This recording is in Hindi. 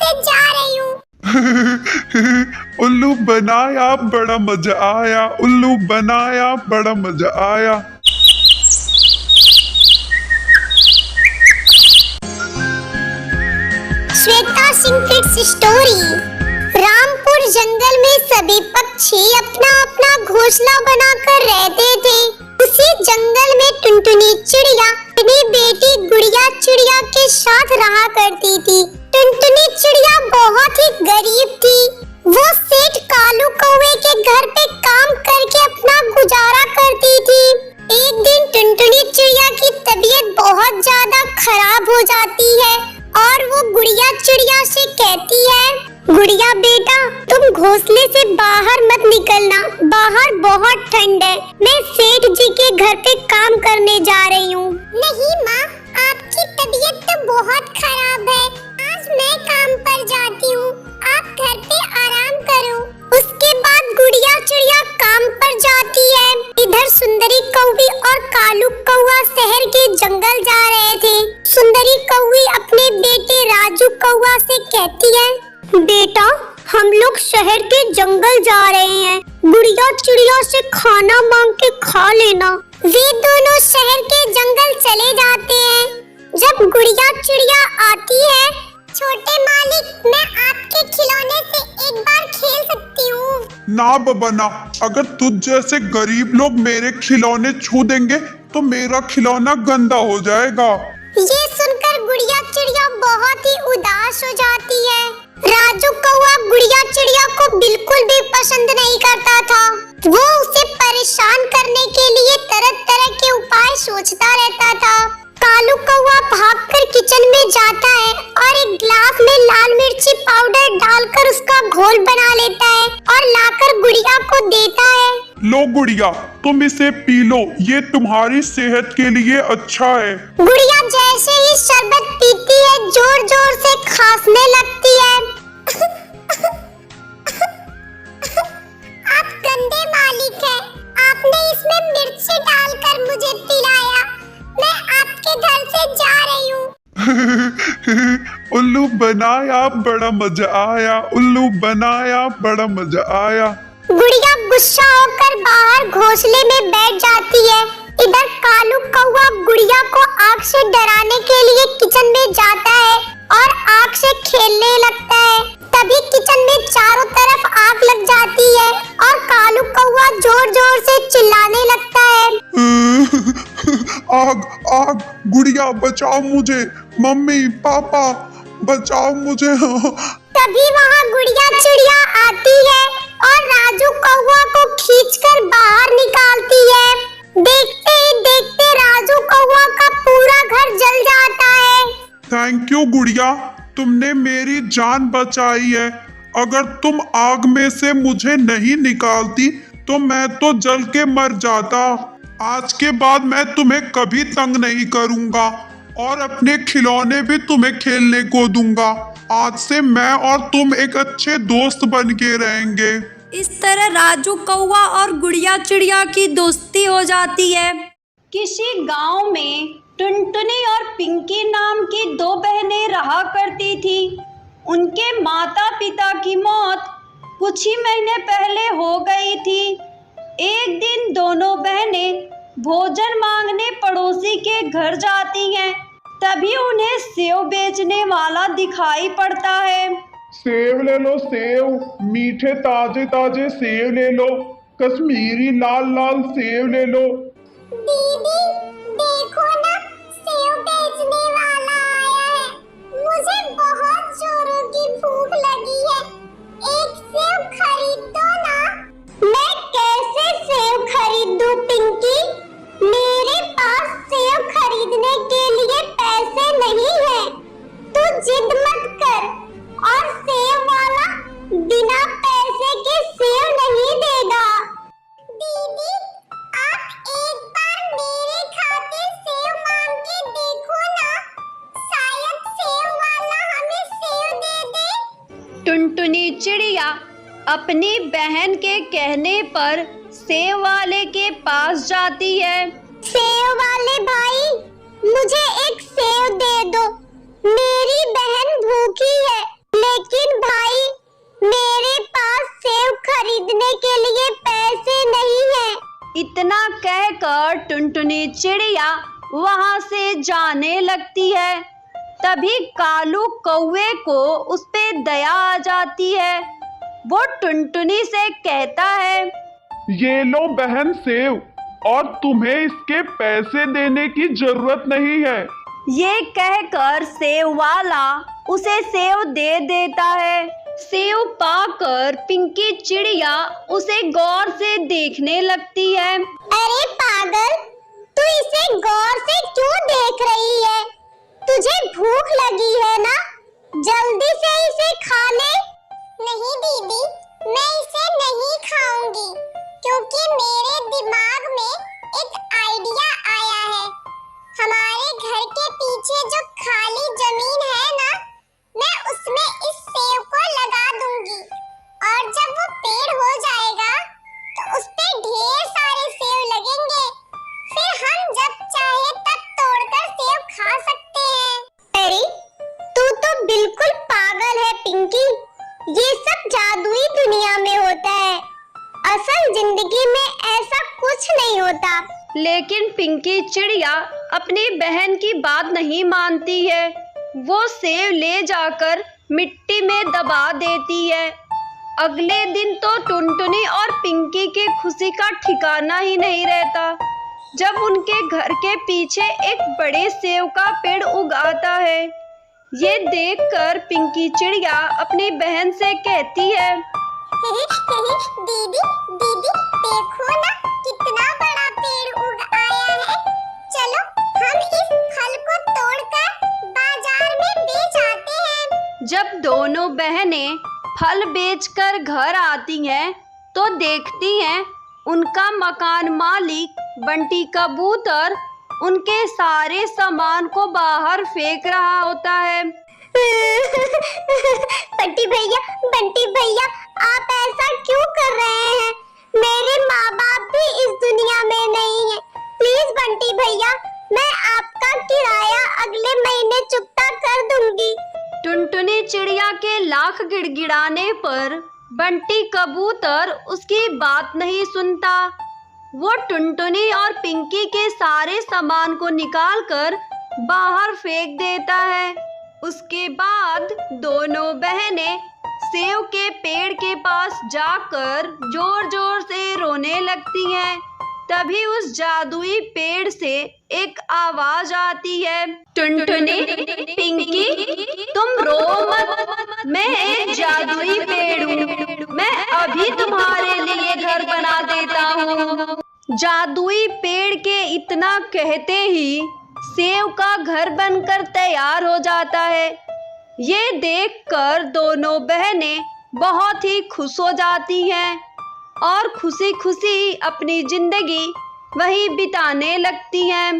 से जा रही हूँ। उल्लू बनाया बड़ा मजा आया, उल्लू बनाया बड़ा मजा आया। Shweta Singh kids story. रामपुर जंगल में सभी पक्षी अपना अपना घोंसला बनाकर रहते थे। उसी जंगल में टुनटुनी चिड़िया अपनी बेटी गुड़िया चिड़िया के साथ रहा करती थी। टुनटुनी चिड़िया बहुत ही गरीब थी। वो सेठ कालू कौवे के घर पे काम करके अपना गुजारा करती थी। एक दिन टुनटुनी चिड़िया की तबीयत बहुत ज्यादा खराब हो जाती है और वो गुड़िया चिड़िया से कहती है, गुड़िया बेटा तुम घोंसले से बाहर मत निकलना, बाहर बहुत ठंड है। मैं सेठ जी के घर पे काम करने जा रही हूँ। नहीं माँ, आपकी तबीयत तो बहुत खराब है। आज मैं काम पर जाती हूँ, आप घर पे आराम करो। उसके बाद गुड़िया चिड़िया काम पर जाती है। इधर सुंदरी कौवी और कालू कौवा शहर के जंगल जा रहे थे। सुंदरी कौवी अपने बेटे राजू कौवा से कहती है, बेटा हम लोग शहर के जंगल जा रहे हैं, गुड़िया चिड़िया से खाना मांग के खा लेना। वे दोनों शहर के जंगल चले जाते हैं। जब गुड़िया चिड़िया आती है, छोटे मालिक मैं आपके खिलौने से एक बार खेल सकती हूँ? ना बाबा ना, अगर तुझ जैसे गरीब लोग मेरे खिलौने छू देंगे तो मेरा खिलौना गंदा हो जाएगा। ये सुनकर गुड़िया चिड़िया बहुत ही उदास हो जाती है। राजू कौवा गुड़िया चिड़िया को बिल्कुल भी पसंद नहीं करता था। वो उसे परेशान करने के लिए तरह तरह के उपाय सोचता रहता था। कालू कौवा भागकर किचन में जाता है और एक गिलास में लाल मिर्ची पाउडर डालकर उसका घोल बना लेता है और लाकर गुड़िया को देता है। लो गुड़िया, तुम इसे पी लो, ये तुम्हारी सेहत के लिए अच्छा है। गुड़िया जैसे ही शरबत पीती है, जोर जोर से खांसने लगती है। आप गंदे मालिक हैं, आपने इसमें मिर्ची डालकर मुझे पिलाया। मैं आपके घर से जा रही हूँ। उल्लू बनाया बड़ा मजा आया, उल्लू बनाया बड़ा मजा आया। गुड़िया गुस्सा होकर बाहर घोंसले में बैठ जाती है। इधर कालू कौवा गुड़िया को आग से डराने के लिए किचन में जाता है और आग से खेलने लगता है। तभी किचन में चारों तरफ आग लग जाती है और कालू कौवा जोर जोर से चिल्लाने लगता है। आग आग, गुड़िया बचाओ मुझे, मम्मी पापा बचाओ मुझे। तभी वहाँ गुड़िया चिड़िया आती है और राजू कौवा को खींचकर बाहर निकालती है। देखते ही देखते राजू कौवा का पूरा घर जल जाता है। थैंक यू गुड़िया, तुमने मेरी जान बचाई है। अगर तुम आग में से मुझे नहीं निकालती तो मैं तो जल के मर जाता। आज के बाद मैं तुम्हें कभी तंग नहीं करूंगा और अपने खिलौने भी तुम्हें खेलने को दूंगा। आज से मैं और तुम एक अच्छे दोस्त बन के रहेंगे। इस तरह राजू कौवा और गुड़िया चिड़िया की दोस्ती हो जाती है। किसी गांव में टुनटुनी और पिंकी नाम की दो बहनें रहा करती थी। उनके माता पिता की मौत कुछ ही महीने पहले हो गई थी। एक दिन दोनों बहनें भोजन मांगने पड़ोसी के घर जाती हैं। तभी उन्हें सेव बेचने वाला दिखाई पड़ता है। सेव ले लो सेव, मीठे ताजे ताजे सेव ले लो, कश्मीरी लाल लाल सेव ले लो। दीदी देखो ना, सेव बेचने वाला आया है। मुझे बहुत जोरों की भूख लगी है, एक सेव खरीद दो ना। मैं कैसे सेव खरीदूं पिंकी? मेरे पास सेव खरीदने के लिए पैसे नहीं है। तू जिद मत कर और सेव वाला बिना पैसे के सेव नहीं देगा। दीदी आप एक बार मेरे खाते सेव मांग के देखो ना, शायद सेव वाला हमें सेव दे दे। टुनटुनी चिड़िया अपनी बहन के कहने पर सेव वाले के पास जाती है। सेव वाले भाई, मुझे एक सेव दे दो, मेरी बहन भूखी है। लेकिन भाई मेरे पास सेब खरीदने के लिए पैसे नहीं हैं। इतना कहकर टुनटुनी चिड़िया वहां से जाने लगती है। तभी कालू कौवे को उस पे दया आ जाती है। वो टुनटुनी से कहता है, ये लो बहन सेव, और तुम्हें इसके पैसे देने की जरूरत नहीं है। ये कहकर सेव वाला उसे सेव दे देता है। सेव पाकर पिंकी चिड़िया उसे गौर से देखने लगती है। अरे पागल, तू इसे गौर से क्यों देख रही है? तुझे भूख लगी है ना? जल्दी से इसे खा ले। नहीं दीदी, मैं इसे नहीं खाऊंगी, क्योंकि मेरे दिमाग में एक आइडिया आया है। हमारे घर के पीछे जो खाली जमीन है ना, मैं उसमें इस सेव को लगा दूंगी, और जब वो पेड़ हो जाएगा तो उस पे ढेर सारे सेव लगेंगे। फिर हम जब चाहे तब तोड़कर सेव खा सकते हैं। अरे तू तो बिल्कुल पागल है पिंकी, ये सब जादुई दुनिया में होता है, असल जिंदगी में ऐसा कुछ नहीं होता। लेकिन पिंकी चिड़िया अपनी बहन की बात नहीं मानती है। वो सेव ले जाकर मिट्टी में दबा देती है। अगले दिन तो टुनटुनी और पिंकी की खुशी का ठिकाना ही नहीं रहता जब उनके घर के पीछे एक बड़े सेव का पेड़ उग आता है। ये देखकर पिंकी चिड़िया अपनी बहन से कहती है, दीदी दीदी देखो ना, कितना बड़ा पेड़ उग आया है। चलो हम इस फल को तोड़कर बाजार में बेच आते हैं। जब दोनों बहनें फल बेचकर घर आती हैं तो देखती हैं उनका मकान मालिक बंटी कबूतर उनके सारे सामान को बाहर फेंक रहा होता है। बंटी भैया आप ऐसा क्यों कर रहे हैं? मेरे माँ बाप भी इस दुनिया में नहीं है। प्लीज बंटी भैया, मैं आपका किराया अगले महीने चुकता कर दूंगी। टुनटुनी चिड़िया के लाख गिड़गिड़ाने पर बंटी कबूतर उसकी बात नहीं सुनता। वो टुनटुनी और पिंकी के सारे सामान को निकालकर बाहर फेंक देता है। उसके बाद दोनों बहनें सेव के पेड़ के पास जाकर जोर जोर से रोने लगती हैं। तभी उस जादुई पेड़ से एक आवाज आती है, टुनटुनी, पिंकी, तुम रो मत, मैं एक जादुई पेड़ हूँ, मैं अभी तुम्हारे लिए घर बना देता हूँ। जादुई पेड़ के इतना कहते ही सेव का घर बनकर तैयार हो जाता है। ये देखकर दोनों बहनें बहुत ही खुश हो जाती हैं और खुशी खुशी अपनी जिंदगी वहीं बिताने लगती हैं।